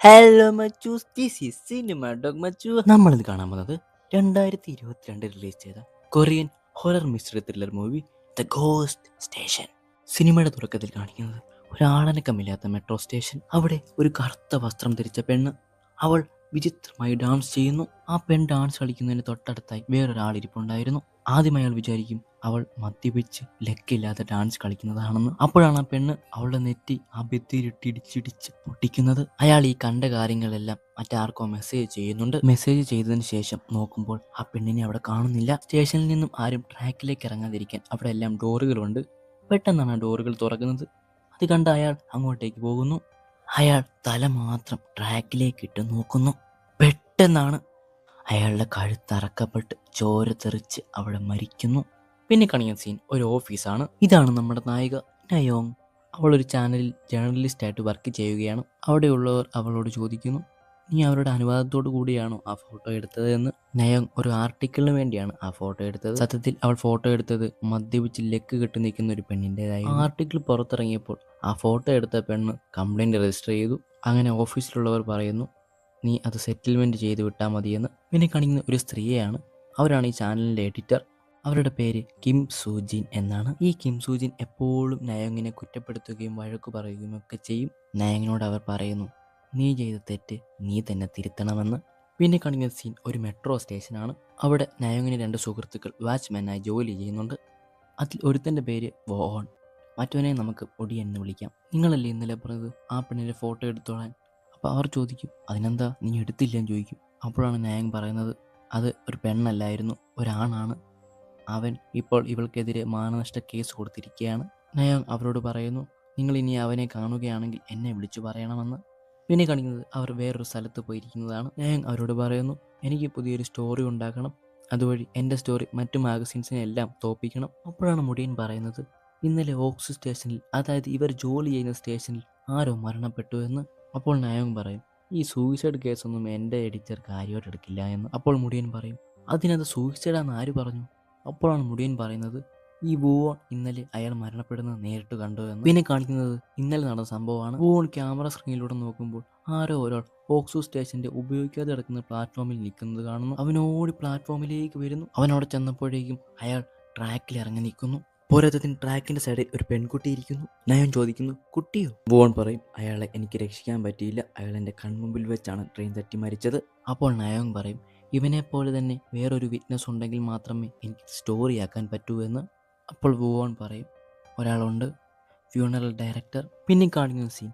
Hello മച്ചൂസ്, this is cinema dog മച്ചു. നമ്മളിത് കാണാൻ പോകുന്നത് 2022 റിലീസ് ചെയ്ത Korean horror mystery thriller movie the ghost station. സിനിമയുടെ തുടക്കത്തിൽ കാണിക്കുന്നത് ഒരാളനക്കമില്ലാത്ത മെട്രോ സ്റ്റേഷൻ. അവിടെ ഒരു കറുത്ത വസ്ത്രം ധരിച്ച പെണ്ണ്, അവൾ വിചിത്രമായി ഡാൻസ് ചെയ്യുന്നു. ആ പെൺ ഡാൻസ് കളിക്കുന്നതിന് തൊട്ടടുത്തായി വേറൊരാൾ ഇരിപ്പുണ്ടായിരുന്നു. ആദ്യം അയാൾ വിചാരിക്കും അവൾ മദ്യപിച്ച് ലക്കില്ലാതെ ഡാൻസ് കളിക്കുന്നതാണെന്ന്. അപ്പോഴാണ് ആ പെണ്ണ് അവളുടെ നെറ്റി ആ ഭിത്തിയിലിട്ടിടിച്ചിടിച്ച് പൊട്ടിക്കുന്നത്. അയാൾ ഈ കണ്ട കാര്യങ്ങളെല്ലാം മറ്റാർക്കോ മെസ്സേജ് ചെയ്യുന്നുണ്ട്. മെസ്സേജ് ചെയ്തതിന് ശേഷം നോക്കുമ്പോൾ ആ പെണ്ണിനെ അവിടെ കാണുന്നില്ല. സ്റ്റേഷനിൽ നിന്നും ആരും ട്രാക്കിലേക്ക് ഇറങ്ങാതിരിക്കാൻ അവിടെ എല്ലാം ഡോറുകളുണ്ട്. പെട്ടെന്നാണ് ആ ഡോറുകൾ തുറക്കുന്നത്. അത് കണ്ട അയാൾ അങ്ങോട്ടേക്ക് പോകുന്നു. അയാൾ തല മാത്രം ട്രാക്കിലേക്ക് ഇട്ട് നോക്കുന്നു. പെട്ടെന്നാണ് അയാളുടെ കഴുത്തറക്കപ്പെട്ട് ചോര തെറിച്ച് അവിടെ മരിക്കുന്നു. പിന്നെ കാണിക്കുന്ന സീൻ ഒരു ഓഫീസാണ്. ഇതാണ് നമ്മുടെ നായിക നയോങ്. അവളൊരു ചാനലിൽ ജേർണലിസ്റ്റായിട്ട് വർക്ക് ചെയ്യുകയാണ്. അവിടെയുള്ളവർ അവളോട് ചോദിക്കുന്നു, നീ അവരുടെ അനുവാദത്തോടു കൂടിയാണോ ആ ഫോട്ടോ എടുത്തത് എന്ന്. നയോങ് ഒരു ആർട്ടിക്കിളിന് വേണ്ടിയാണ് ആ ഫോട്ടോ എടുത്തത്. സത്യത്തിൽ അവൾ ഫോട്ടോ എടുത്തത് മദ്യപിച്ച് ലെക്ക് കെട്ടി നിൽക്കുന്ന ഒരു പെണ്ണിൻ്റെതായിരുന്നു. ആർട്ടിക്കിൾ പുറത്തിറങ്ങിയപ്പോൾ ആ ഫോട്ടോ എടുത്ത പെണ്ണ് കംപ്ലൈൻറ്റ് രജിസ്റ്റർ ചെയ്തു. അങ്ങനെ ഓഫീസിലുള്ളവർ പറയുന്നു, നീ അത് സെറ്റിൽമെൻറ്റ് ചെയ്ത് വിട്ടാൽ മതിയെന്ന്. പിന്നെ കാണിക്കുന്ന ഒരു സ്ത്രീയെയാണ്. അവരാണ് ഈ ചാനലിൻ്റെ എഡിറ്റർ. അവരുടെ പേര് കിം സൂജിൻ എന്നാണ്. ഈ കിം സൂജിൻ എപ്പോഴും നയോങ്ങിനെ കുറ്റപ്പെടുത്തുകയും വഴക്കു പറയുകയും ഒക്കെ ചെയ്യും. നയോങ്ങിനോട് അവർ പറയുന്നു, നീ ചെയ്ത തെറ്റ് നീ തന്നെ തിരുത്തണമെന്ന്. പിന്നെ കാണിക്കുന്ന സീൻ ഒരു മെട്രോ സ്റ്റേഷനാണ്. അവിടെ നയോങ്ങിന് 2 സുഹൃത്തുക്കൾ വാച്ച്മാനായി ജോലി ചെയ്യുന്നുണ്ട്. അതിൽ ഒരുത്തൻ്റെ പേര് വോൺ, മറ്റവനെ നമുക്ക് ഒടിയൻ എന്ന് വിളിക്കാം. നിങ്ങളല്ലേ ഇന്നലെ പറഞ്ഞത് ആ പെണ്ണിൻ്റെ ഫോട്ടോ എടുത്തോളാൻ? അപ്പോൾ അവർ ചോദിക്കും, അതിനെന്താ നീ എടുത്തില്ലെന്ന് ചോദിക്കും. അപ്പോഴാണ് നയോങ് പറയുന്നത്, അത് ഒരു പെണ്ണല്ലായിരുന്നു, ഒരാണാണ്. അവൻ ഇപ്പോൾ ഇവൾക്കെതിരെ മാനനഷ്ട കേസ് കൊടുത്തിരിക്കുകയാണ്. നയോങ് അവരോട് പറയുന്നു, നിങ്ങൾ ഇനി അവനെ കാണുകയാണെങ്കിൽ എന്നെ വിളിച്ചു പറയണമെന്ന്. പിന്നെ കാണിക്കുന്നത് അവർ വേറൊരു സ്ഥലത്ത് പോയിരിക്കുന്നതാണ്. നയോങ് അവരോട് പറയുന്നു, എനിക്ക് പുതിയൊരു സ്റ്റോറി ഉണ്ടാക്കണം, അതുവഴി എൻ്റെ സ്റ്റോറി മറ്റു മാഗസീൻസിനെ എല്ലാം തോപ്പിക്കണം. അപ്പോഴാണ് മുടിയൻ പറയുന്നത്, ഇന്നലെ ഓക്സ് സ്റ്റേഷനിൽ, അതായത് ഇവർ ജോലി ചെയ്യുന്ന സ്റ്റേഷനിൽ ആരോ മരണപ്പെട്ടു എന്ന്. അപ്പോൾ നയോങ് പറയും, ഈ സൂയിസൈഡ് കേസൊന്നും എൻ്റെ എഡിറ്റർ കാര്യമായിട്ട് എടുക്കില്ല എന്ന്. അപ്പോൾ മുടിയൻ പറയും, അതിനത് സൂയിസൈഡാന്ന് ആര് പറഞ്ഞു? അപ്പോഴാണ് മുടിയൻ പറയുന്നത്, ഈ വൂവോൺ ഇന്നലെ അയാൾ മരണപ്പെടുന്നത് നേരിട്ട് കണ്ടു എന്ന്. പിന്നെ കാണിക്കുന്നത് ഇന്നലെ നടന്ന സംഭവമാണ്. വൂവോൺ ക്യാമറ സ്ക്രീനിലൂടെ നോക്കുമ്പോൾ ആരോ ഒരാൾ ഓക്സു സ്റ്റേഷന്റെ ഉപയോഗിക്കാതെ കിടക്കുന്ന പ്ലാറ്റ്ഫോമിൽ നിൽക്കുന്നത് കാണുന്നു. അവനോടി പ്ലാറ്റ്ഫോമിലേക്ക് വരുന്നു. അവനവിടെ ചെന്നപ്പോഴേക്കും അയാൾ ട്രാക്കിൽ ഇറങ്ങി നിൽക്കുന്നു. പോരാത്തതിന് ട്രാക്കിന്റെ സൈഡിൽ ഒരു പെൺകുട്ടി ഇരിക്കുന്നു. നയൻ ചോദിക്കുന്നു, കുട്ടിയോ? വൂവോൺ പറയും, അയാളെ എനിക്ക് രക്ഷിക്കാൻ പറ്റിയില്ല, അയാൾ എൻ്റെ കൺമുമ്പിൽ വെച്ചാണ് ട്രെയിൻ തട്ടി മരിച്ചത്. അപ്പോൾ നയോങ് പറയും, ഇവനെപ്പോലെ തന്നെ വേറൊരു വിറ്റ്നസ് ഉണ്ടെങ്കിൽ മാത്രമേ എനിക്ക് സ്റ്റോറിയാക്കാൻ പറ്റൂ എന്ന്. അപ്പോൾ വൂവോൺ പറയും, ഒരാളുണ്ട്, ഫ്യൂണറൽ ഡയറക്ടർ. പിന്നെ കാണിക്കുന്ന സീൻ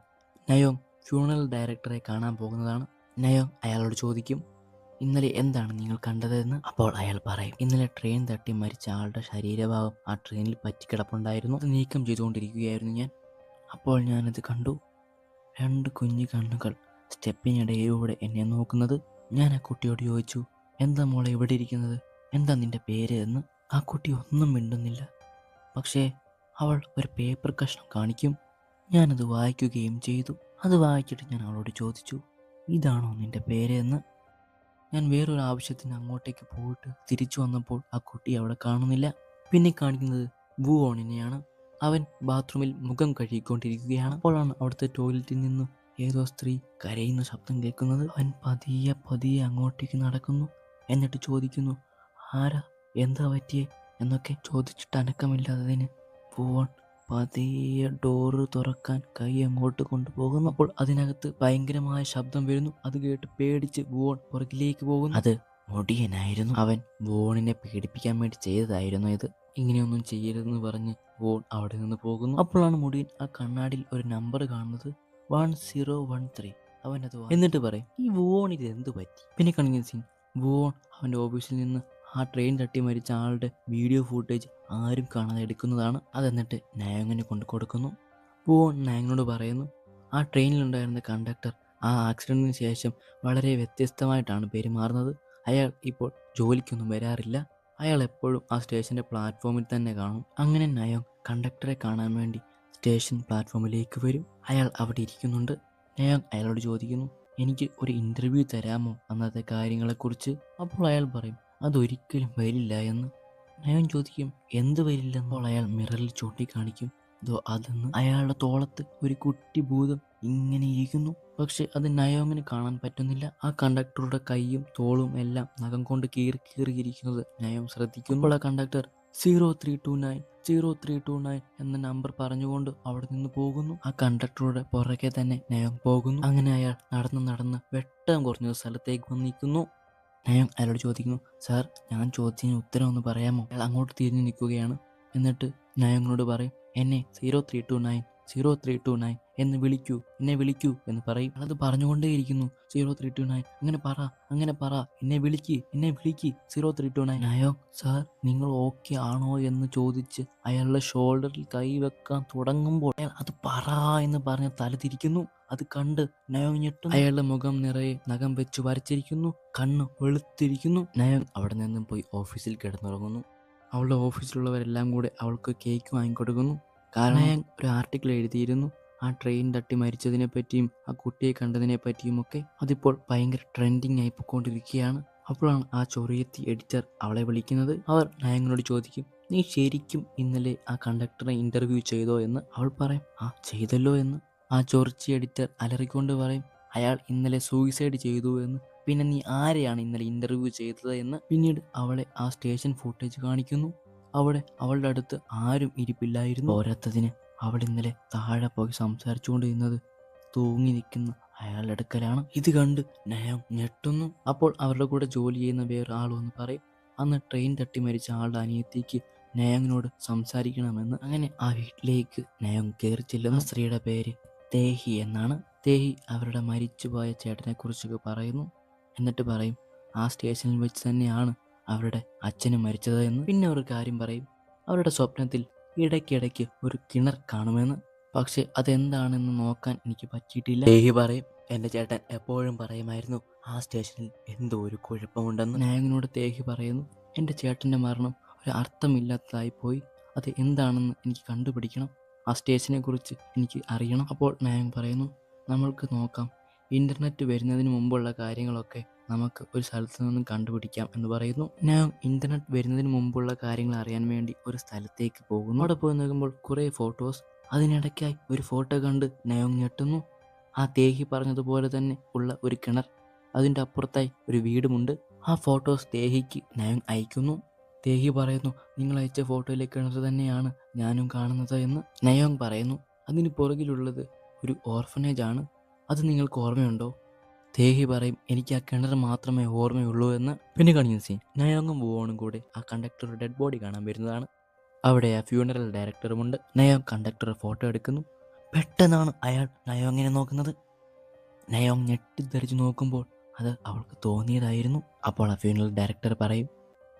നയോങ് ഫ്യൂണറൽ ഡയറക്ടറെ കാണാൻ പോകുന്നതാണ്. നയോങ് അയാളോട് ചോദിക്കും, ഇന്നലെ എന്താണ് നിങ്ങൾ കണ്ടതെന്ന്. അപ്പോൾ അയാൾ പറയും, ഇന്നലെ ട്രെയിൻ തട്ടി മരിച്ച ആളുടെ ശരീരഭാഗം ആ ട്രെയിനിൽ പറ്റിക്കിടപ്പുണ്ടായിരുന്നു, അത് നീക്കം ചെയ്തുകൊണ്ടിരിക്കുകയായിരുന്നു ഞാൻ. അപ്പോൾ ഞാനത് കണ്ടു, 2 കുഞ്ഞു കണ്ണുകൾ സ്റ്റെപ്പിനിടയിലൂടെ എന്നെ നോക്കുന്നത്. ഞാൻ ആ കുട്ടിയോട് ചോദിച്ചു, എന്താ മോളെ ഇവിടെ ഇരിക്കുന്നത്, എന്താ നിന്റെ പേര് എന്ന്. ആ കുട്ടി ഒന്നും മിണ്ടുന്നില്ല. പക്ഷേ അവൾ ഒരു പേപ്പർ കഷ്ണം കാണിക്കും. ഞാനത് വായിക്കുകയും ചെയ്തു. അത് വായിച്ചിട്ട് ഞാൻ അവളോട് ചോദിച്ചു, ഇതാണോ നിന്റെ പേര് എന്ന്. ഞാൻ വേറൊരു ആവശ്യത്തിന് അങ്ങോട്ടേക്ക് പോയിട്ട് തിരിച്ചു വന്നപ്പോൾ ആ കുട്ടി അവിടെ കാണുന്നില്ല. പിന്നെ കാണിക്കുന്നത് വൂവോണിനെയാണ്. അവൻ ബാത്റൂമിൽ മുഖം കഴുകിക്കൊണ്ടിരിക്കുകയാണ്. അപ്പോഴാണ് അവിടുത്തെ ടോയ്ലറ്റിൽ നിന്ന് ഏതോ സ്ത്രീ കരയുന്ന ശബ്ദം കേൾക്കുന്നത്. അവൻ പതിയെ പതിയെ അങ്ങോട്ടേക്ക് നടക്കുന്നു. എന്നിട്ട് ചോദിക്കുന്നു, ആരാ, എന്താ പറ്റിയേ എന്നൊക്കെ ചോദിച്ചിട്ട് അനക്കമില്ലാത്തതിന് വൂവോൺ പതിയെ ഡോറ് തുറക്കാൻ കൈ അങ്ങോട്ട് കൊണ്ടുപോകുന്നു. അപ്പോൾ അതിനകത്ത് ഭയങ്കരമായ ശബ്ദം വരുന്നു. അത് കേട്ട് പേടിച്ച് വൂവോൺ പുറകിലേക്ക് പോകുന്നു. അത് മുടിയനായിരുന്നു. അവൻ വൂവോണിനെ പേടിപ്പിക്കാൻ വേണ്ടി ചെയ്തതായിരുന്നു ഇത്. ഇങ്ങനെയൊന്നും ചെയ്യരുതെന്ന് പറഞ്ഞ് വൂവോൺ അവിടെ നിന്ന് പോകുന്നു. അപ്പോഴാണ് മുടിയൻ ആ കണ്ണാടിയിൽ ഒരു നമ്പർ കാണുന്നത്, 1013. അവനത് എന്നിട്ട് പറയും, ഈ വൂവോൺ ഇത് എന്ത് പറ്റി? പിന്നെ കാണിക്കുന്ന സീൻ വൂവോൺ അവൻ്റെ ഓഫീസിൽ നിന്ന് ആ ട്രെയിൻ തട്ടി മരിച്ച ആളുടെ വീഡിയോ ഫുട്ടേജ് ആരും കാണാതെ എടുക്കുന്നതാണ്. അതെന്നിട്ട് നയോങ്ങിനെ കൊണ്ട് കൊടുക്കുന്നു. വൂവോൺ നയോങ്ങിനോട് പറയുന്നു, ആ ട്രെയിനിലുണ്ടായിരുന്ന കണ്ടക്ടർ ആ ആക്സിഡൻറ്റിന് ശേഷം വളരെ വ്യത്യസ്തമായിട്ടാണ് പെരുമാറുന്നത്. അയാൾ ഇപ്പോൾ ജോലിക്കൊന്നും വരാറില്ല. അയാൾ എപ്പോഴും ആ സ്റ്റേഷൻ്റെ പ്ലാറ്റ്ഫോമിൽ തന്നെ കാണും. അങ്ങനെ നയോങ് കണ്ടക്ടറെ കാണാൻ വേണ്ടി സ്റ്റേഷൻ പ്ലാറ്റ്ഫോമിലേക്ക് വരും. അയാൾ അവിടെ ഇരിക്കുന്നുണ്ട്. നയോങ് അയാളോട് ചോദിക്കുന്നു, എനിക്ക് ഒരു ഇൻ്റർവ്യൂ തരാമോ അന്നത്തെ കാര്യങ്ങളെക്കുറിച്ച്. അപ്പോൾ അയാൾ പറയും, അതൊരിക്കലും വരില്ല എന്ന്. നയോങ് ചോദിക്കും, എന്ത് വരില്ലെന്നപ്പോൾ അയാൾ മിററിൽ ചൂണ്ടിക്കാണിക്കും, അതെന്ന്. അയാളുടെ തോളത്ത് ഒരു കുട്ടി ഭൂതം ഇങ്ങനെ ഇരിക്കുന്നു. പക്ഷെ അത് നയോങ്ങിന് കാണാൻ പറ്റുന്നില്ല. ആ കണ്ടക്ടറുടെ കൈയും തോളും എല്ലാം നഖം കൊണ്ട് കീറിയിരിക്കുന്നത് നയോങ് ശ്രദ്ധിക്കുന്നു. അപ്പോൾ ആ കണ്ടക്ടർ 0329 0329 എന്ന നമ്പർ പറഞ്ഞുകൊണ്ട് അവിടെ നിന്ന് പോകുന്നു. ആ കണ്ടക്ടറുടെ പുറകെ തന്നെ നയോങ് പോകുന്നു. അങ്ങനെ അയാൾ നടന്ന് വെട്ടം കുറഞ്ഞ സ്ഥലത്തേക്ക് വന്നിരിക്കുന്നു. നയോങ് അയാളോട് ചോദിക്കുന്നു, സാർ, ഞാൻ ചോദിച്ചതിന് ഉത്തരം ഒന്ന് പറയാമോ? അയാൾ അങ്ങോട്ട് തിരിഞ്ഞു നിൽക്കുകയാണ്. എന്നിട്ട് നയോങ്ങിനോട് പറയും, എന്നെ 0329 എന്ന് എന്നെ വിളിക്കൂ എന്ന് പറയും. അത് പറഞ്ഞുകൊണ്ടേയിരിക്കുന്നു. 0329 അങ്ങനെ പറ എന്നെ വിളിക്ക് 0329. നയോങ്, സാർ, നിങ്ങൾ ഓക്കെ ആണോ എന്ന് ചോദിച്ച് അയാളുടെ ഷോൾഡറിൽ കൈ വെക്കാൻ തുടങ്ങുമ്പോൾ അയാൾ അത് പറ എന്ന് പറഞ്ഞ് തല തിരിക്കുന്നു. അത് കണ്ട് നയോങ് ഞെട്ടുന്നു. അയാളുടെ മുഖം നിറയെ നഖം വെച്ച് വരച്ചിരിക്കുന്നു. കണ്ണ് വെളുത്തിരിക്കുന്നു. നയോങ് അവിടെ നിന്നും പോയി ഓഫീസിൽ കിടന്നുറങ്ങുന്നു. അവളുടെ ഓഫീസിലുള്ളവരെല്ലാം കൂടെ അവൾക്ക് കേക്ക് വാങ്ങിക്കൊടുക്കുന്നു. കാരണം നയോങ് ഒരു ആർട്ടിക്കിൾ എഴുതിയിരുന്നു ആ ട്രെയിൻ തട്ടി മരിച്ചതിനെ പറ്റിയും ആ കുട്ടിയെ കണ്ടതിനെ പറ്റിയും ഒക്കെ. അതിപ്പോൾ ഭയങ്കര ട്രെൻഡിങ് ആയി പോയിക്കൊണ്ടിരിക്കുകയാണ്. അപ്പോഴാണ് ആ ചൊറിയത്തി എഡിറ്റർ അവളെ വിളിക്കുന്നത്. അവർ നയോങ്ങിനോട് ചോദിക്കും, നീ ശരിക്കും ഇന്നലെ ആ കണ്ടക്ടറെ ഇന്റർവ്യൂ ചെയ്തോ എന്ന്. അവൾ പറയും, ആ ചെയ്തല്ലോ എന്ന്. ആ ചൊറിച്ചി എഡിറ്റർ അലറിക്കൊണ്ട് പറയും, അയാൾ ഇന്നലെ സൂയിസൈഡ് ചെയ്തു എന്ന്. പിന്നെ നീ ആരെയാണ് ഇന്നലെ ഇന്റർവ്യൂ ചെയ്തത് എന്ന്. പിന്നീട് അവളെ ആ സ്റ്റേഷൻ ഫുട്ടേജ് കാണിക്കുന്നു. അവിടെ അവളുടെ അടുത്ത് ആരും ഇരിപ്പില്ലായിരുന്നു. പോരാത്തതിന് അവൾ ഇന്നലെ താഴെ പോയി സംസാരിച്ചുകൊണ്ടിരുന്നത് തൂങ്ങി നിൽക്കുന്ന അയാളുടെ അടുക്കലാണ്. ഇത് കണ്ട് നയോങ് ഞെട്ടുന്നു. അപ്പോൾ അവരുടെ കൂടെ ജോലി ചെയ്യുന്ന വേറെ ആൾ വന്ന് പറയും, അന്ന് ട്രെയിൻ തട്ടി മരിച്ച ആളുടെ അനിയത്തിക്ക് നയോങ്ങിനോട് സംസാരിക്കണമെന്ന്. അങ്ങനെ ആ വീട്ടിലേക്ക് നയോങ് കയറി ചെല്ലുന്നു. സ്ത്രീയുടെ പേര് തേഹി എന്നാണ്. തേഹി അവരുടെ മരിച്ചുപോയ ചേട്ടനെ കുറിച്ചൊക്കെ പറയുന്നു. എന്നിട്ട് പറയും, ആ സ്റ്റേഷനിൽ വെച്ച് തന്നെയാണ് അവരുടെ അച്ഛനും മരിച്ചത് എന്ന്. പിന്നെ ഒരു കാര്യം പറയും, അവരുടെ സ്വപ്നത്തിൽ ഇടയ്ക്കിടയ്ക്ക് ഒരു കിണർ കാണുമെന്ന്. പക്ഷെ അതെന്താണെന്ന് നോക്കാൻ എനിക്ക് പറ്റിയിട്ടില്ല. തേഹി പറയും, എൻ്റെ ചേട്ടൻ എപ്പോഴും പറയുമായിരുന്നു ആ സ്റ്റേഷനിൽ എന്തോ ഒരു കുഴപ്പമുണ്ടെന്ന്. നയോങ്ങിനോട് തേഹി പറയുന്നു, എൻ്റെ ചേട്ടൻ്റെ മരണം ഒരു അർത്ഥമില്ലാത്തതായി പോയി. അത് എന്താണെന്ന് എനിക്ക് കണ്ടുപിടിക്കണം. ആ സ്റ്റേഷനെ കുറിച്ച് എനിക്ക് അറിയണം. അപ്പോൾ നയോങ് പറയുന്നു, നമ്മൾക്ക് നോക്കാം, ഇൻ്റർനെറ്റ് വരുന്നതിന് മുമ്പുള്ള കാര്യങ്ങളൊക്കെ നമുക്ക് ഒരു സ്ഥലത്ത് നിന്നും കണ്ടുപിടിക്കാം എന്ന് പറയുന്നു. നയോങ് ഇൻ്റർനെറ്റ് വരുന്നതിന് മുമ്പുള്ള കാര്യങ്ങൾ അറിയാൻ വേണ്ടി ഒരു സ്ഥലത്തേക്ക് പോകുന്നു. അവിടെ പോയി നോക്കുമ്പോൾ കുറേ ഫോട്ടോസ്. അതിനിടയ്ക്കായി ഒരു ഫോട്ടോ കണ്ട് നയോങ് ഞെട്ടുന്നു. ആ തേഹി പറഞ്ഞതുപോലെ തന്നെ ഉള്ള ഒരു കിണർ, അതിൻ്റെ അപ്പുറത്തായി ഒരു വീടുമുണ്ട്. ആ ഫോട്ടോസ് തേഹിക്ക് നയോങ് അയക്കുന്നു. തേഹി പറയുന്നു, നിങ്ങൾ അയച്ച ഫോട്ടോയിലെ കിണർ തന്നെയാണ് ഞാനും കാണുന്നത് എന്ന്. നയോങ് പറയുന്നു, അതിന് പുറകിലുള്ളത് ഒരു ഓർഫനേജ് ആണ്, അത് നിങ്ങൾക്ക് ഓർമ്മയുണ്ടോ? തേഹി പറയും, എനിക്ക് ആ കിണർ മാത്രമേ ഓർമ്മയുള്ളൂ എന്ന്. പിന്നെ കാണിക്കുന്ന സീൻ നയോങ്ങും വുവോണും കൂടെ ആ കണ്ടക്ടറുടെ ഡെഡ് ബോഡി കാണാൻ വരുന്നതാണ്. അവിടെ ആ ഫ്യൂണറൽ ഡയറക്ടറുമുണ്ട്. നയോങ് കണ്ടക്ടറെ ഫോട്ടോ എടുക്കുന്നു. പെട്ടെന്നാണ് അയാൾ നയോങ്ങിനെ നോക്കുന്നത്. നയോങ് ഞെട്ടിത്തെറിച്ച് നോക്കുമ്പോൾ അത് അവൾക്ക് തോന്നിയതായിരുന്നു. അപ്പോൾ ആ ഫ്യൂണറൽ ഡയറക്ടർ പറയും,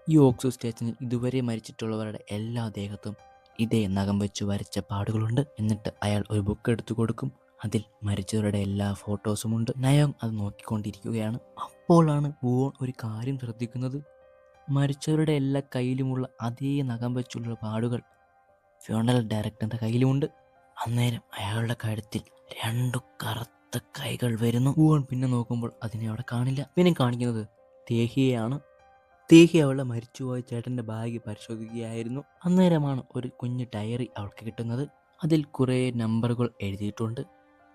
ഈ ഓക്സു സ്റ്റേഷനിൽ ഇതുവരെ മരിച്ചിട്ടുള്ളവരുടെ എല്ലാ ദേഹത്തും ഇതേ നഖം വെച്ച് വരച്ച പാടുകളുണ്ട്. എന്നിട്ട് അയാൾ ഒരു ബുക്ക് എടുത്തു കൊടുക്കും. അതിൽ മരിച്ചവരുടെ എല്ലാ ഫോട്ടോസുമുണ്ട്. നയോങ് അത് നോക്കിക്കൊണ്ടിരിക്കുകയാണ്. അപ്പോഴാണ് വുവോൺ ഒരു കാര്യം ശ്രദ്ധിക്കുന്നത്. മരിച്ചവരുടെ എല്ലാ കയ്യിലുമുള്ള അതേ നഖം വെച്ചുള്ള പാടുകൾ ഫ്യൂണറൽ ഡയറക്ടറിന്റെ കയ്യിലുമുണ്ട്. അന്നേരം അയാളുടെ കഴുത്തിൽ രണ്ടു കറുത്ത കൈകൾ വരുന്നു. വുവോൺ പിന്നെ നോക്കുമ്പോൾ അതിനെ അവിടെ കാണില്ല. പിന്നെ കാണിക്കുന്നത് തേഹിയെയാണ്. തേഹി അവളുടെ മരിച്ചുപോയ ചേട്ടൻ്റെ ബാഗ് പരിശോധിക്കുകയായിരുന്നു. അന്നേരമാണ് ഒരു കുഞ്ഞു ഡയറി അവൾക്ക് കിട്ടുന്നത്. അതിൽ കുറേ നമ്പറുകൾ എഴുതിയിട്ടുണ്ട്.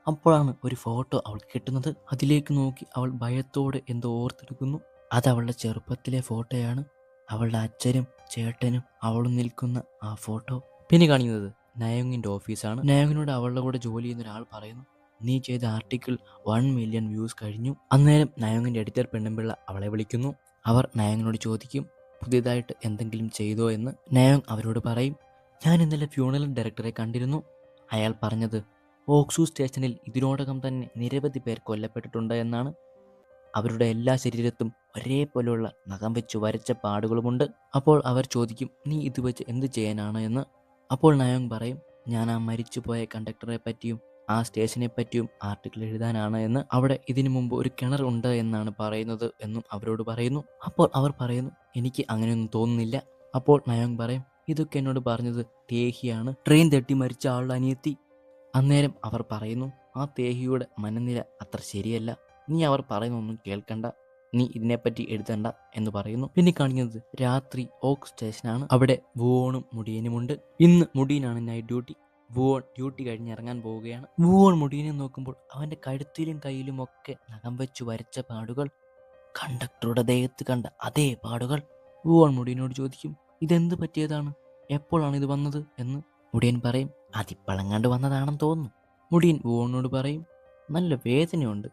അപ്പോഴാണ് ഒരു ഫോട്ടോ അവൾക്ക് കിട്ടുന്നത്. അതിലേക്ക് നോക്കി അവൾ ഭയത്തോടെ എന്തോ ഓർത്തെടുക്കുന്നു. അത് അവളുടെ ചെറുപ്പത്തിലെ ഫോട്ടോയാണ്. അവളുടെ അച്ഛനും ചേട്ടനും അവളും നിൽക്കുന്ന ആ ഫോട്ടോ. പിന്നെ കാണിക്കുന്നത് നയോങ്ങിൻ്റെ ഓഫീസാണ്. നയോങ്ങിനോട് അവളുടെ കൂടെ ജോലി ചെയ്യുന്ന ഒരാൾ പറയുന്നു, നീ ചെയ്ത ആർട്ടിക്കിൾ 1 മില്യൺ വ്യൂസ് കഴിഞ്ഞു. അന്നേരം നയോങ്ങിൻ്റെ എഡിറ്റർ പെണ്ണുമ്പിള്ള അവളെ വിളിക്കുന്നു. അവർ നയോങ്ങിനോട് ചോദിക്കും, പുതിയതായിട്ട് എന്തെങ്കിലും ചെയ്തോ എന്ന്. നയോങ് അവരോട് പറയും, ഞാൻ ഇന്നലെ ഫ്യൂണറൽ ഡയറക്ടറെ കണ്ടിരുന്നു. അയാൾ പറഞ്ഞത് ഓക്സു സ്റ്റേഷനിൽ ഇതിനോടകം തന്നെ നിരവധി പേർ കൊല്ലപ്പെട്ടിട്ടുണ്ട് എന്നാണ്. അവരുടെ എല്ലാ ശരീരത്തും ഒരേപോലെയുള്ള നഖം വെച്ച് വരച്ച പാടുകളുമുണ്ട്. അപ്പോൾ അവർ ചോദിക്കും, നീ ഇത് വെച്ച് എന്ത് ചെയ്യാനാണ് എന്ന്. അപ്പോൾ നയോങ് പറയും, ഞാൻ ആ മരിച്ചുപോയ കണ്ടക്ടറെ പറ്റിയും ആ സ്റ്റേഷനെ പറ്റിയും ആർട്ടിക്കിൾ എഴുതാനാണ് എന്ന്. അവിടെ ഇതിനു മുമ്പ് ഒരു കിണർ ഉണ്ട് എന്നാണ് പറയുന്നത് എന്നും അവരോട് പറയുന്നു. അപ്പോൾ അവർ പറയുന്നു, എനിക്ക് അങ്ങനെയൊന്നും തോന്നുന്നില്ല. അപ്പോൾ നയോങ് പറയും, ഇതൊക്കെ എന്നോട് പറഞ്ഞത് തേഹിയാണ്, ട്രെയിൻ തട്ടി മരിച്ച ആളുടെ അനിയത്തി. അന്നേരം അവർ പറയുന്നു, ആ തേഹിയുടെ മനനില അത്ര ശരിയല്ല, നീ അവർ പറയുന്നൊന്നും കേൾക്കണ്ട, നീ ഇതിനെപ്പറ്റി എഴുതണ്ട എന്ന് പറയുന്നു. പിന്നെ കാണിക്കുന്നത് രാത്രി ഓക്ക് സ്റ്റേഷനാണ്. അവിടെ വുവോണും മുടിയനുമുണ്ട്. ഇന്ന് മുടിയനാണ് നൈറ്റ് ഡ്യൂട്ടി. വൂവോൺ ഡ്യൂട്ടി കഴിഞ്ഞ് ഇറങ്ങാൻ പോവുകയാണ്. വൂവോൺ മുടിയനെ നോക്കുമ്പോൾ അവൻ്റെ കഴുത്തിലും കയ്യിലും ഒക്കെ നഖം വെച്ച് വരച്ച പാടുകൾ, കണ്ടക്ടറുടെ ദേഹത്ത് കണ്ട അതേ പാടുകൾ. വൂവോൺ മുടിയനോട് ചോദിക്കും, ഇതെന്ത് പറ്റിയതാണ്, എപ്പോഴാണ് ഇത് വന്നത് എന്ന്. മുടിയൻ പറയും, അതിപ്പളങ്ങാണ്ട് വന്നതാണെന്ന് തോന്നുന്നു. മുടിയൻ വൂവോണിനോട് പറയും, നല്ല വേദനയുണ്ട്,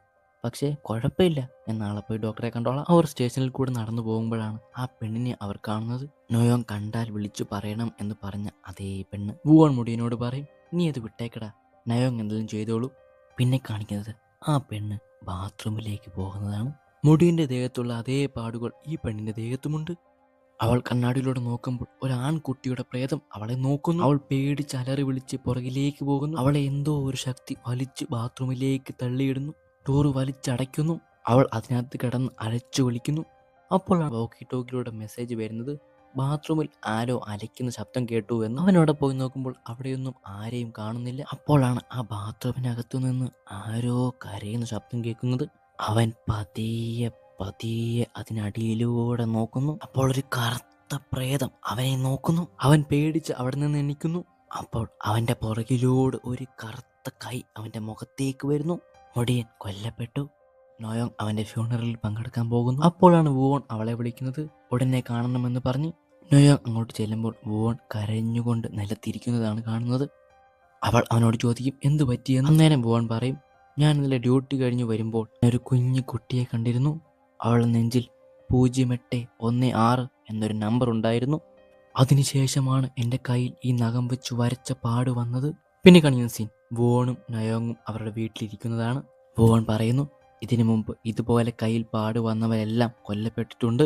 പക്ഷേ കുഴപ്പമില്ല, എന്നാളെ പോയി ഡോക്ടറെ കണ്ടോളാം. അവർ സ്റ്റേഷനിൽ കൂടെ നടന്നു പോകുമ്പോഴാണ് ആ പെണ്ണിനെ അവർ കാണുന്നത്. നോയോങ് കണ്ടാൽ വിളിച്ചു പറയണം എന്ന് പറഞ്ഞ അതേ പെണ്ണ്. വൂവോൺ മുടിയനോട് പറയും, നീ അത് വിട്ടേക്കടാ, നയോങ് എന്തെങ്കിലും ചെയ്തോളൂ. പിന്നെ കാണിക്കുന്നത് ആ പെണ്ണ് ബാത്റൂമിലേക്ക് പോകുന്നതാണ്. മുടിയന്റെ ദേഹത്തുള്ള അതേ പാടുകൾ ഈ പെണ്ണിന്റെ ദേഹത്തുമുണ്ട്. അവൾ കണ്ണാടിയിലൂടെ നോക്കുമ്പോൾ ഒരു ആൺകുട്ടിയുടെ പ്രേതം അവളെ നോക്കുന്നു. അവൾ പേടിച്ച് അലറി വിളിച്ച് പുറകിലേക്ക് പോകുന്നു. അവളെ എന്തോ ഒരു ശക്തി വലിച്ച് ബാത്റൂമിലേക്ക് തള്ളിയിടുന്നു. ഡോറ് വലിച്ചടയ്ക്കുന്നു. അവൾ അതിനകത്ത് കിടന്ന് അലച്ചു വിളിക്കുന്നു. അപ്പോഴാണ് വോക്കി ടോക്കിലൂടെ മെസ്സേജ് വരുന്നത്, ബാത്റൂമിൽ ആരോ അലയ്ക്കുന്ന ശബ്ദം കേട്ടു എന്ന്. അവനവിടെ പോയി നോക്കുമ്പോൾ അവിടെയൊന്നും ആരെയും കാണുന്നില്ല. അപ്പോഴാണ് ആ ബാത്റൂമിനകത്തു നിന്ന് ആരോ കരയുന്ന ശബ്ദം കേൾക്കുന്നത്. അവൻ പതിയെ പതിയെ അതിനടിയിലൂടെ നോക്കുന്നു. അപ്പോൾ ഒരു കറുത്ത പ്രേതം അവനെ നോക്കുന്നു. അവൻ പേടിച്ച് അവിടെ നിന്ന് എണീക്കുന്നു. അപ്പോൾ അവന്റെ പുറകിലൂടെ ഒരു കറുത്ത കൈ അവന്റെ മുഖത്തേക്ക് വരുന്നു. മുടിയൻ കൊല്ലപ്പെട്ടു. നോയോങ് അവന്റെ ഫ്യൂണറലിൽ പങ്കെടുക്കാൻ പോകുന്നു. അപ്പോഴാണ് വൂവോൺ അവളെ വിളിക്കുന്നത്. ഉടനെ കാണണമെന്ന് പറഞ്ഞ് നോയോങ് അങ്ങോട്ട് ചെല്ലുമ്പോൾ വൂവോൺ കരഞ്ഞുകൊണ്ട് നിലത്തിരിക്കുന്നതാണ് കാണുന്നത്. അവൾ അവനോട് ചോദിക്കും, എന്തു പറ്റിയെന്ന്. അന്നേരം വൂവോൺ പറയും, ഞാൻ ഇന്നലെ ഡ്യൂട്ടി കഴിഞ്ഞ് വരുമ്പോൾ ഒരു കുഞ്ഞു കുട്ടിയെ കണ്ടിരുന്നു. അവളുടെ നെഞ്ചിൽ 0816 എന്നൊരു നമ്പർ ഉണ്ടായിരുന്നു. അതിനുശേഷമാണ് എൻ്റെ കയ്യിൽ ഈ നഖം വെച്ച് വരച്ച പാട് വന്നത്. പിന്നെ കാണിക്കുന്ന സീൻ വൂവോണും നയോങ്ങും അവരുടെ വീട്ടിലിരിക്കുന്നതാണ്. വൂവോൺ പറയുന്നു, ഇതിനു മുമ്പ് ഇതുപോലെ കയ്യിൽ പാട് വന്നവരെല്ലാം കൊല്ലപ്പെട്ടിട്ടുണ്ട്,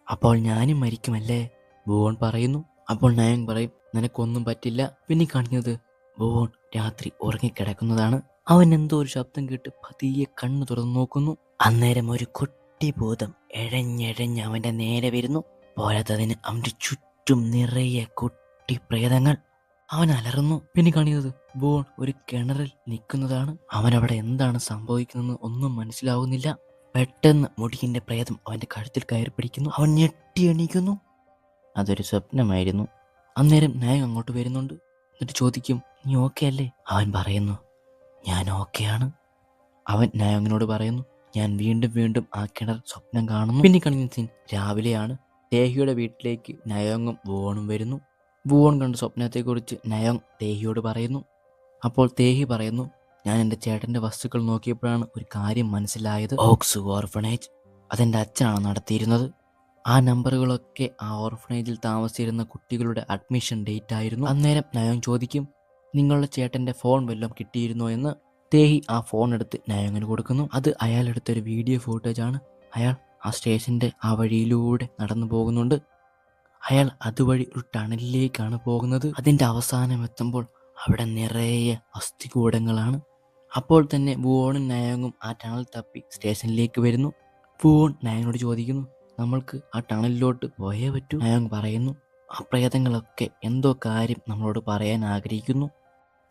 അപ്പോൾ ഞാനും മരിക്കുമല്ലേ. വൂവോൺ പറയുന്നു. അപ്പോൾ നയോങ് പറയും, നിനക്കൊന്നും പറ്റില്ല. പിന്നെ കാണിക്കുന്നത് വൂവോൺ രാത്രി ഉറങ്ങിക്കിടക്കുന്നതാണ്. അവൻ എന്തോ ഒരു ശബ്ദം കേട്ട് പതിയെ കണ്ണു തുറന്നു നോക്കുന്നു. അന്നേരം ഒരു കുട്ടിഭൂതം എഴഞ്ഞെഴഞ്ഞ് അവന്റെ നേരെ വരുന്നു. പോരാത്തതിന് അവന്റെ ചുറ്റും നിറയെ കുട്ടിപ്രേതങ്ങൾ. അവൻ അലറുന്നു. പിന്നെ കാണിക്കുന്നത് വൂവോൺ ഒരു കിണറിൽ നിൽക്കുന്നതാണ്. അവനവിടെ എന്താണ് സംഭവിക്കുന്നതെന്ന് ഒന്നും മനസ്സിലാവുന്നില്ല. പെട്ടെന്ന് മുടിയന്റെ പ്രേതം അവന്റെ കഴുത്തിൽ കയറി പിടിക്കുന്നു. അവൻ ഞെട്ടി എണീക്കുന്നു. അതൊരു സ്വപ്നമായിരുന്നു. അന്നേരം നയങ് അങ്ങോട്ട് വരുന്നുണ്ട്. എന്നിട്ട് ചോദിക്കും, നീ ഓക്കെ അല്ലേ? അവൻ പറയുന്നു, ഞാൻ ഓക്കെയാണ്. അവൻ നയോങ്ങിനോട് പറയുന്നു, ഞാൻ വീണ്ടും വീണ്ടും ആ കിണർ സ്വപ്നം കാണുന്നു. പിന്നെ കാണിക്കുന്ന സീൻ രാവിലെയാണ്. തേഹിയുടെ വീട്ടിലേക്ക് നയോങ്ങും വൂവോണും വരുന്നു. വൂവോൺ കണ്ട സ്വപ്നത്തെക്കുറിച്ച് നയോങ് തേഹിയോട് പറയുന്നു. അപ്പോൾ തേഹി പറയുന്നു, ഞാൻ എൻ്റെ ചേട്ടൻ്റെ വസ്തുക്കൾ നോക്കിയപ്പോഴാണ് ഒരു കാര്യം മനസ്സിലായത്. ഓക്സ് ഓർഫണേജ് അതെൻ്റെ അച്ഛനാണ് നടത്തിയിരുന്നത്. ആ നമ്പറുകളൊക്കെ ആ ഓർഫണേജിൽ താമസിച്ചിരുന്ന കുട്ടികളുടെ അഡ്മിഷൻ ഡേറ്റ് ആയിരുന്നു. അന്നേരം നയോങ് ചോദിക്കും, നിങ്ങളുടെ ചേട്ടൻ്റെ ഫോൺ വല്ലതും കിട്ടിയിരുന്നോ എന്ന്. തേഹി ആ ഫോൺ എടുത്ത് നയോങ്ങിന് കൊടുക്കുന്നു. അത് അയാളെടുത്തൊരു വീഡിയോ ഫൂട്ടേജാണ്. അയാൾ ആ സ്റ്റേഷൻ്റെ ആ വഴിയിലൂടെ നടന്നു പോകുന്നുണ്ട്. അയാൾ അതുവഴി ഒരു ടണലിലേക്കാണ് പോകുന്നത്. അതിൻ്റെ അവസാനം എത്തുമ്പോൾ അവിടെ നിറയെ അസ്ഥികൂടങ്ങളാണ്. അപ്പോൾ തന്നെ വൂവോണും നയോങ്ങും ആ ടണൽ തപ്പി സ്റ്റേഷനിലേക്ക് വരുന്നു. വൂവോൺ നയോങ്ങിനോട് ചോദിക്കുന്നു, നമ്മൾക്ക് ആ ടണലിലോട്ട് പോയേ പറ്റൂ. നയോങ് പറയുന്നു, ആ പ്രേതങ്ങളൊക്കെ എന്തോ കാര്യം നമ്മളോട് പറയാൻ ആഗ്രഹിക്കുന്നു.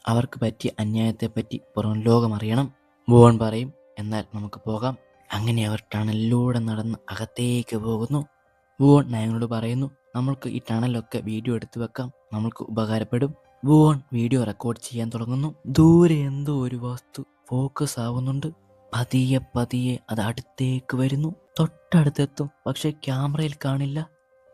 അവർക്ക് പറ്റിയ അന്യായത്തെപ്പറ്റി പുറം ലോകം അറിയണം. വൂവോൺ പറയും, എന്നാൽ നമുക്ക് പോകാം. അങ്ങനെ അവർ ടണലിലൂടെ നടന്ന് അകത്തേക്ക് പോകുന്നു. വൂവോൺ നയോങ്ങിനോട് പറയുന്നു, നമ്മൾക്ക് ഈ ടണലൊക്കെ വീഡിയോ എടുത്തു വെക്കാം, നമ്മൾക്ക് ഉപകാരപ്പെടും. വൂവോൺ വീഡിയോ റെക്കോർഡ് ചെയ്യാൻ തുടങ്ങുന്നു. ദൂരെ എന്തോ ഒരു വസ്തു ഫോക്കസ് ആവുന്നുണ്ട്. പതിയെ പതിയെ അത് അടുത്തേക്ക് വരുന്നു. തൊട്ടടുത്തെത്തും, പക്ഷെ ക്യാമറയിൽ കാണില്ല.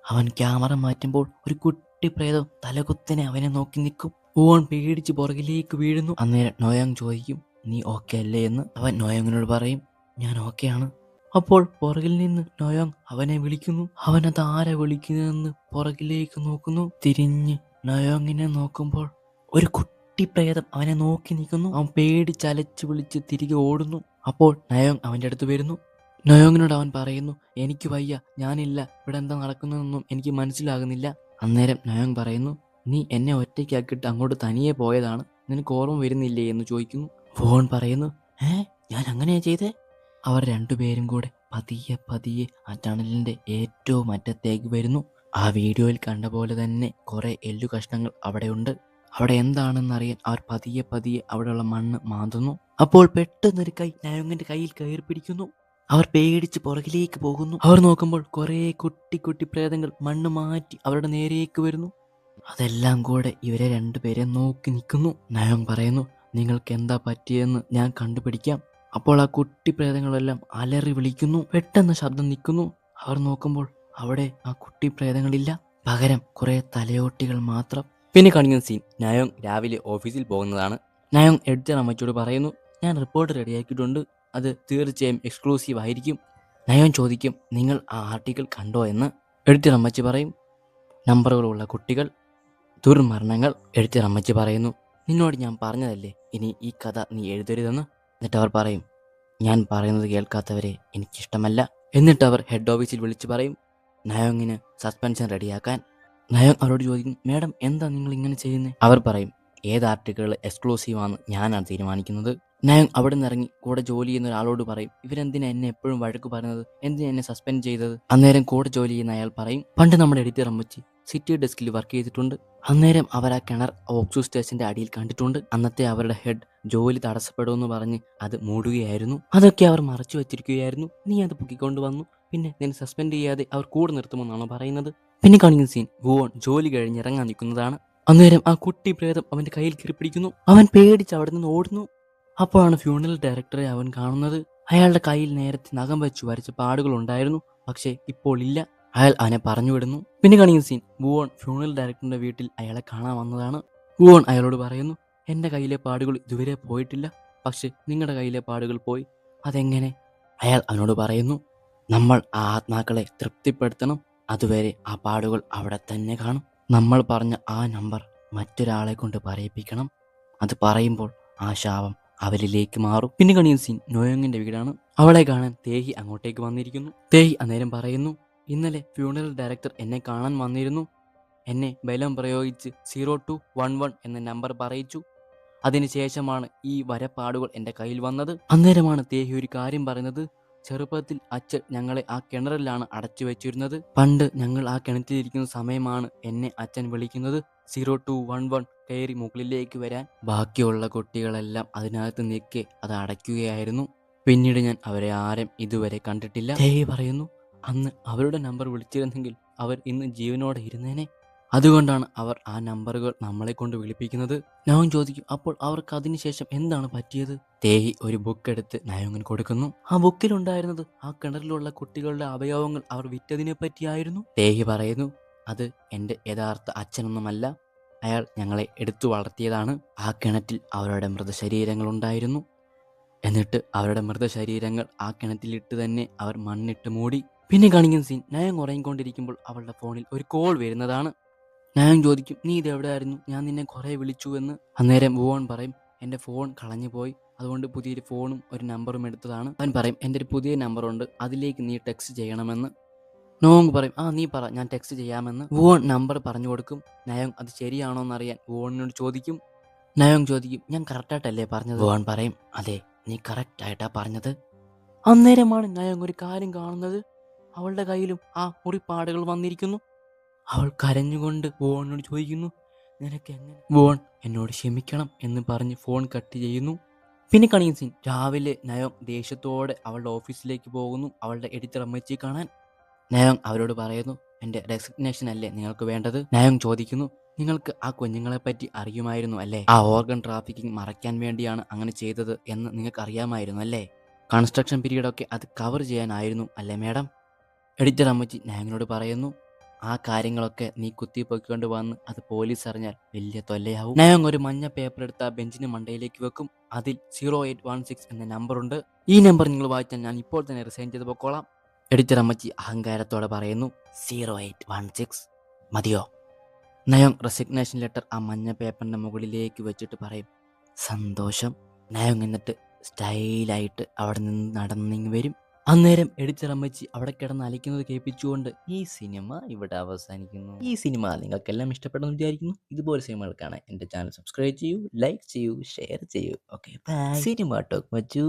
അവൻ ക്യാമറ മാറ്റുമ്പോൾ ഒരു കുട്ടി പ്രേതം തലകുത്തനെ അവനെ നോക്കി നിൽക്കും. വൂവോൺ പേടിച്ച് പുറകിലേക്ക് വീഴുന്നു. അന്നേരം നോയോങ് ചോദിക്കും, നീ ഓക്കെ അല്ലേ എന്ന്. അവൻ നോയോങ്ങിനോട് പറയും, ഞാൻ ഓക്കെയാണ്. അപ്പോൾ പുറകിൽ നിന്ന് നോയോങ് അവനെ വിളിക്കുന്നു. അവനത് ആരെ വിളിക്കുന്നതെന്ന് പുറകിലേക്ക് നോക്കുന്നു. തിരിഞ്ഞ് നോയോങ്ങിനെ നോക്കുമ്പോൾ ഒരു കുട്ടി പ്രേതം അവനെ നോക്കി നിൽക്കുന്നു. അവൻ പേടിച്ചലച്ച് വിളിച്ച് തിരികെ ഓടുന്നു. അപ്പോൾ നയോങ് അവൻ്റെ അടുത്ത് വരുന്നു. നോയോങ്ങിനോട് അവൻ പറയുന്നു, എനിക്ക് വയ്യ, ഞാനില്ല, ഇവിടെ എന്താ നടക്കുന്നതെന്നൊന്നും എനിക്ക് മനസ്സിലാകുന്നില്ല. അന്നേരം നോയോങ് പറയുന്നു, നീ എന്നെ ഒറ്റയ്ക്കാക്കിയിട്ട് അങ്ങോട്ട് തനിയെ പോയതാണ്, നിനക്ക് ഓർമ്മ വരുന്നില്ലേ എന്ന് ചോദിക്കുന്നു. വൂവോൺ പറയുന്നു, ഞാൻ അങ്ങനെയാ ചെയ്തേ? അവർ രണ്ടുപേരും കൂടെ പതിയെ പതിയെ ആ ടണലിൻ്റെ ഏറ്റവും അറ്റത്തേക്ക് വരുന്നു. ആ വീഡിയോയിൽ കണ്ട പോലെ തന്നെ കുറേ എല്ലു കഷ്ണങ്ങൾ അവിടെയുണ്ട്. അവിടെ എന്താണെന്നറിയാൻ അവർ പതിയെ പതിയെ അവിടെയുള്ള മണ്ണ് മാന്തുന്നു. അപ്പോൾ പെട്ടെന്നൊരു കൈ നയോങ്ങിന്റെ കയ്യിൽ കയറി പിടിക്കുന്നു. അവർ പേടിച്ച് പുറകിലേക്ക് പോകുന്നു. അവർ നോക്കുമ്പോൾ കുറേ കുട്ടി കുട്ടി പ്രേതങ്ങൾ മണ്ണ് മാറ്റി അവരുടെ നേരേക്ക് വരുന്നു. അതെല്ലാം കൂടെ ഇവരെ രണ്ടുപേരെ നോക്കി നിൽക്കുന്നു. നയോങ് പറയുന്നു, നിങ്ങൾക്ക് എന്താ പറ്റിയെന്ന് ഞാൻ കണ്ടുപിടിക്കാം. അപ്പോൾ ആ കുട്ടി പ്രേതങ്ങളെല്ലാം അലറി വിളിക്കുന്നു. പെട്ടെന്ന് ശബ്ദം നിൽക്കുന്നു. അവർ നോക്കുമ്പോൾ അവിടെ ആ കുട്ടി പ്രേതങ്ങളില്ല, പകരം കുറെ തലയോട്ടികൾ മാത്രം. പിന്നെ കാണിക്കുന്ന സീൻ നയോങ് രാവിലെ ഓഫീസിൽ പോകുന്നതാണ്. നയോങ് എഡിറ്റർ അമ്മച്ചോട് പറയുന്നു, ഞാൻ റിപ്പോർട്ട് റെഡിയാക്കിയിട്ടുണ്ട്, അത് തീർച്ചയായും എക്സ്ക്ലൂസീവ് ആയിരിക്കും. നയോങ് ചോദിക്കും, നിങ്ങൾ ആ ആർട്ടിക്കിൾ കണ്ടോ എന്ന്. എഡിറ്റർ അമ്മച്ചി പറയും, നമ്പറുകളുള്ള കുട്ടികൾ, ദുർമരണങ്ങൾ. എഡിറ്റർ അമ്മച്ചി പറയുന്നു, നിന്നോട് ഞാൻ പറഞ്ഞതല്ലേ ഇനി ഈ കഥ നീ എഴുതരുതെന്ന്. എന്നിട്ട് അവർ പറയും, ഞാൻ പറയുന്നത് കേൾക്കാത്തവരെ എനിക്കിഷ്ടമല്ല. എന്നിട്ട് അവർ ഹെഡ് ഓഫീസിൽ വിളിച്ചു പറയും നയോങ്ങിന് സസ്പെൻഷൻ റെഡിയാക്കാൻ. നയോങ് അവരോട് ചോദിക്കും, മേഡം എന്താ നിങ്ങൾ ഇങ്ങനെ ചെയ്യുന്നത്? അവർ പറയും, ഏത് ആർട്ടിക്കിൾ എക്സ്ക്ലൂസീവ് ആണെന്ന് ഞാനാണ് തീരുമാനിക്കുന്നത്. നയോങ് അവിടെ നിന്ന് ഇറങ്ങി കൂടെ ജോലി ചെയ്യുന്ന ഒരാളോട് പറയും, ഇവരെന്തിനാ എന്നെ എപ്പോഴും വഴക്ക് പറയുന്നത്, എന്തിനാ എന്നെ സസ്പെൻഡ് ചെയ്തത്? അന്നേരം കൂടെ ജോലി ചെയ്യുന്ന അയാൾ പറയും, പണ്ട് നമ്മുടെ എഡിറ്റർ അമ്മച്ചി സിറ്റി ഡെസ്കിൽ വർക്ക് ചെയ്തിട്ടുണ്ട്. അന്നേരം അവർ ആ കിണർ ഓക്സു സ്റ്റേഷന്റെ അടിയിൽ കണ്ടിട്ടുണ്ട്. അന്നത്തെ അവരുടെ ഹെഡ് ജോലി തടസ്സപ്പെടുമെന്ന് പറഞ്ഞ് അത് മൂടുകയായിരുന്നു. അതൊക്കെ അവർ മറച്ചു വെച്ചിരിക്കുകയായിരുന്നു. നീ അത് പൊക്കിക്കൊണ്ട് വന്നു, പിന്നെ നിന്നെ സസ്പെൻഡ് ചെയ്യാതെ അവർ കൂടെ നിർത്തുമെന്നാണ് പറയുന്നത്. പിന്നെ കാണിക്കുന്ന സീൻ വോൺ ജോലി കഴിഞ്ഞ് ഇറങ്ങാൻ നിൽക്കുന്നതാണ്. അന്നേരം ആ കുട്ടി പ്രേതം അവന്റെ കയ്യിൽ കയറിപ്പിടിക്കുന്നു. അവൻ പേടിച്ച് അവിടെ നിന്ന് ഓടുന്നു. അപ്പോഴാണ് ഫ്യൂണറൽ ഡയറക്ടറെ അവൻ കാണുന്നത്. അയാളുടെ കയ്യിൽ നേരത്തെ നഖം വെച്ച് വരച്ച പാടുകൾ ഉണ്ടായിരുന്നു, പക്ഷേ ഇപ്പോൾ ഇല്ല. അയാൾ അവനെ പറഞ്ഞു വിടുന്നു. പിന്നെ കാണിക്കുന്ന സീൻ വോൺ ഫ്യൂണറൽ ഡയറക്ടറിന്റെ വീട്ടിൽ അയാളെ കാണാൻ വന്നതാണ്. വോൺ അയാളോട് പറയുന്നു, എന്റെ കയ്യിലെ പാടുകൾ ഇതുവരെ പോയിട്ടില്ല, പക്ഷെ നിങ്ങളുടെ കയ്യിലെ പാടുകൾ പോയി, അതെങ്ങനെ? അയാൾ അവനോട് പറയുന്നു, നമ്മൾ ആ ആത്മാക്കളെ തൃപ്തിപ്പെടുത്തണം, അതുവരെ ആ പാടുകൾ അവിടെ തന്നെ കാണും. നമ്മൾ പറഞ്ഞ ആ നമ്പർ മറ്റൊരാളെ കൊണ്ട് പറയിപ്പിക്കണം, അത് പറയുമ്പോൾ ആ ശാപം അവരിലേക്ക് മാറും. പിന്നെ കാണിക്കുന്ന സീൻ നോയോങ്ങിന്റെ വീടാണ്. അവളെ കാണാൻ തേഹി അങ്ങോട്ടേക്ക് വന്നിരിക്കുന്നു. തേഹി അന്നേരം പറയുന്നു, ഇന്നലെ ഫ്യൂണറൽ ഡയറക്ടർ എന്നെ കാണാൻ വന്നിരുന്നു. എന്നെ ബലം പ്രയോഗിച്ച് 0211 എന്ന നമ്പർ പറയിച്ചു. അതിനുശേഷമാണ് ഈ വരപ്പാടുകൾ എൻ്റെ കയ്യിൽ വന്നത്. അന്നേരമാണ് തേഹി ഒരു കാര്യം പറയുന്നത്, ചെറുപ്പത്തിൽ അച്ഛൻ ഞങ്ങളെ ആ കിണറിലാണ് അടച്ചു വെച്ചിരുന്നത്. പണ്ട് ഞങ്ങൾ ആ കിണറ്റിലിരിക്കുന്ന സമയമാണ് എന്നെ അച്ഛൻ വിളിക്കുന്നത് 0211 കയറി മുകളിലേക്ക് വരാൻ. ബാക്കിയുള്ള കുട്ടികളെല്ലാം അതിനകത്ത് നിൽക്കെ അത് അടയ്ക്കുകയായിരുന്നു. പിന്നീട് ഞാൻ അവരെ ആരും ഇതുവരെ കണ്ടിട്ടില്ല. തേഹി പറയുന്നു, അന്ന് അവരുടെ നമ്പർ വിളിച്ചിരുന്നെങ്കിൽ അവർ ഇന്ന് ജീവനോടെ ഇരുന്നേനെ. അതുകൊണ്ടാണ് അവർ ആ നമ്പറുകൾ നമ്മളെ കൊണ്ട് വിളിപ്പിക്കുന്നത്. നയോങ് ചോദിക്കും, അപ്പോൾ അവർക്ക് അതിനുശേഷം എന്താണ് പറ്റിയത്? തേഹി ഒരു ബുക്ക് എടുത്ത് നയോങ്ങിന് കൊടുക്കുന്നു. ആ ബുക്കിലുണ്ടായിരുന്നത് ആ കിണറിലുള്ള കുട്ടികളുടെ അവയവങ്ങൾ അവർ വിറ്റതിനെ പറ്റിയായിരുന്നു. തേഹി പറയുന്നു, അത് എൻ്റെ യഥാർത്ഥ അച്ഛനൊന്നുമല്ല, അയാൾ ഞങ്ങളെ എടുത്തു വളർത്തിയതാണ്. ആ കിണറ്റിൽ അവരുടെ മൃതശരീരങ്ങൾ ഉണ്ടായിരുന്നു. എന്നിട്ട് അവരുടെ മൃതശരീരങ്ങൾ ആ കിണറ്റിലിട്ട് തന്നെ അവർ മണ്ണിട്ട് മൂടി. പിന്നെ കാണിക്കുന്ന സീൻ നയോങ് ഉറങ്ങിക്കൊണ്ടിരിക്കുമ്പോൾ അവളുടെ ഫോണിൽ ഒരു കോൾ വരുന്നതാണ്. നയോങ് ചോദിക്കും, നീ ഇത് എവിടെയായിരുന്നു, ഞാൻ നിന്നെ കുറേ വിളിച്ചു എന്ന്. അന്നേരം വോൺ പറയും, എൻ്റെ ഫോൺ കളഞ്ഞു പോയി, അതുകൊണ്ട് പുതിയൊരു ഫോണും ഒരു നമ്പറും എടുത്തതാണ്. അവൻ പറയും, എൻ്റെ ഒരു പുതിയ നമ്പറുണ്ട്, അതിലേക്ക് നീ ടെക്സ്റ്റ് ചെയ്യണമെന്ന്. നോങ് പറയും, ആ നീ പറ, ഞാൻ ടെക്സ്റ്റ് ചെയ്യാമെന്ന്. വോൺ നമ്പർ പറഞ്ഞു കൊടുക്കും. നയോങ് അത് ശരിയാണോ എന്നറിയാൻ വോണിനോട് ചോദിക്കും. നയോങ് ചോദിക്കും, ഞാൻ കറക്റ്റായിട്ടല്ലേ പറഞ്ഞത്? വോൺ പറയും, അതെ, നീ കറക്റ്റായിട്ടാ പറഞ്ഞത്. അന്നേരമാണ് നയോങ് ഒരു കാര്യം കാണുന്നത്, അവളുടെ കയ്യിലും ആ മുറിപ്പാടുകൾ വന്നിരിക്കുന്നു. അവൾ കരഞ്ഞുകൊണ്ട് വോണിനോട് ചോദിക്കുന്നു, നിനക്ക് എങ്ങനെ? വോൺ എന്നോട് ക്ഷമിക്കണം എന്ന് പറഞ്ഞ് ഫോൺ കട്ട് ചെയ്യുന്നു. പിന്നെ കാണിക്കുന്ന സീൻ രാവിലെ നയോങ് ദേഷ്യത്തോടെ അവളുടെ ഓഫീസിലേക്ക് പോകുന്നു, അവളുടെ എഡിറ്റർ അമ്മച്ചിയെ കാണാൻ. നയോങ് അവരോട് പറയുന്നു, എൻ്റെ റെസിഗ്നേഷൻ അല്ലേ നിങ്ങൾക്ക് വേണ്ടത്? നയോങ് ചോദിക്കുന്നു, നിങ്ങൾക്ക് ആ കുഞ്ഞുങ്ങളെ പറ്റി അറിയുമായിരുന്നു അല്ലേ? ആ ഓർഗൻ ട്രാഫിക്കിംഗ് മറയ്ക്കാൻ വേണ്ടിയാണ് അങ്ങനെ ചെയ്തത് എന്ന് നിങ്ങൾക്ക് അറിയാമായിരുന്നു അല്ലേ? കൺസ്ട്രക്ഷൻ പീരീഡൊക്കെ അത് കവർ ചെയ്യാനായിരുന്നു അല്ലേ മേഡം? എഡിറ്റർ അമ്മച്ചി നയോങ്ങിനോട് പറയുന്നു, ആ കാര്യങ്ങളൊക്കെ നീ കുത്തിപ്പൊക്കിക്കൊണ്ട് വന്ന് അത് പോലീസ് അറിഞ്ഞാൽ വലിയ തൊല്ലയാവും. നയോങ് ഒരു മഞ്ഞ പേപ്പർ എടുത്ത് ആ ബെഞ്ചിന് മണ്ടയിലേക്ക് വെക്കും. അതിൽ 0816 എന്ന നമ്പറുണ്ട്. ഈ നമ്പർ നിങ്ങൾ വായിച്ചാൽ ഞാൻ ഇപ്പോൾ തന്നെ റിസൈൻ ചെയ്ത് പൊക്കോളാം. എഡിറ്റർ അമ്മച്ചി അഹങ്കാരത്തോടെ പറയുന്നു, 0816 മതിയോ? നയോങ് റെസിഗ്നേഷൻ ലെറ്റർ ആ മഞ്ഞ പേപ്പറിന്റെ മുകളിലേക്ക് വെച്ചിട്ട് പറയും, സന്തോഷം. നയോങ് എന്നിട്ട് സ്റ്റൈലായിട്ട് അവിടെ നിന്ന് നടന്നിങ്ങ് വരും. അന്നേരം എഡിറ്റർ അമ്മച്ചി അവിടെ കിടന്ന് അലയ്ക്കുന്നത് കേൾപ്പിച്ചുകൊണ്ട് ഈ സിനിമ ഇവിടെ അവസാനിക്കുന്നു. ഈ സിനിമ നിങ്ങൾക്കെല്ലാം ഇഷ്ടപ്പെടുന്നു വിചാരിക്കുന്നു. ഇതുപോലെ സിനിമകൾ കാണാൻ എൻ്റെ ചാനൽ സബ്സ്ക്രൈബ് ചെയ്യൂ, ലൈക്ക് ചെയ്യൂ, ഷെയർ ചെയ്യൂ. Okay, bye. സിനിമ ടോക്ക് മച്ചു.